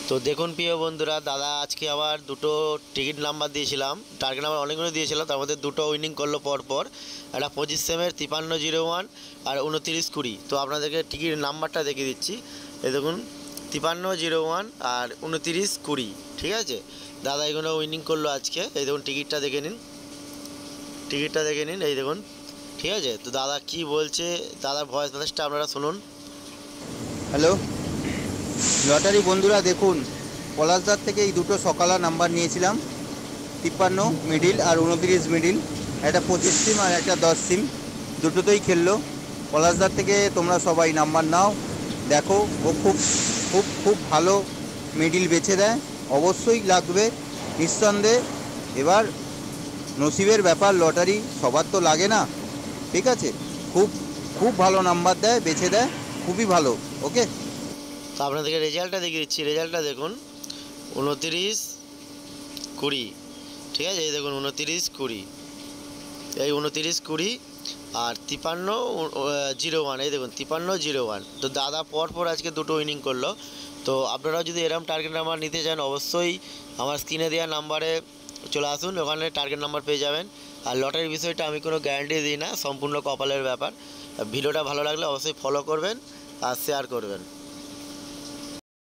তো দেখুন প্রিয় বন্ধুরা, দাদা আজকে আবার দুটো টিকিট নাম্বার দিয়েছিলাম, টার্গেট নাম্বার অনেকগুলো দিয়েছিলাম, তার মধ্যে দুটো উইনিং করলো পরপর। একটা 25 সেমের 5301 আর 2920। তো আপনাদেরকে টিকিট নাম্বারটা দেখিয়ে দিচ্ছি। এই দেখুন 5301 আর 2920, ঠিক আছে। দাদা এগুলো উইনিং করলো আজকে। এই দেখুন টিকিটটা দেখে নিন, টিকিটটা দেখে নিন, এই দেখুন, ঠিক আছে। তো দাদা কি বলছে, দাদার ভয়েস মেসেজটা আপনারা শুনুন। হ্যালো লটারি বন্ধুরা, দেখুন পলাশদার থেকে এই দুটো সকালা নাম্বার নিয়েছিলাম, 53 মিডিল আর 29 মিডিল। একটা 25 সিম আর একটা 10 সিম, দুটোতেই খেললো। পলাশদার থেকে তোমরা সবাই নাম্বার নাও, দেখো ও খুব খুব খুব ভালো মিডিল বেছে দেয়, অবশ্যই লাগবে নিঃসন্দেহে। এবার নসিবের ব্যাপার, লটারি সবার তো লাগে না, ঠিক আছে। খুব খুব ভালো নাম্বার দেয়, বেছে দেয়, খুবই ভালো। ওকে, তো আপনাদেরকে রেজাল্টটা দেখিয়ে দিচ্ছি। রেজাল্টটা দেখুন 2920, ঠিক আছে। এই দেখুন 2920, এই 2920 আর 5301, এই দেখুন 5301। তো দাদা পরপর আজকে দুটো উইনিং করলো। তো আপনারাও যদি এরম টার্গেট নাম্বার নিতে চান, অবশ্যই আমার স্ক্রিনে দেওয়া নাম্বারে চলে আসুন, ওখানে টার্গেট নাম্বার পেয়ে যাবেন। আর লটারির বিষয়টা আমি কোনো গ্যারান্টি দিই না, সম্পূর্ণ কপালের ব্যাপার। ভিডিওটা ভালো লাগলে অবশ্যই ফলো করবেন আর শেয়ার করবেন।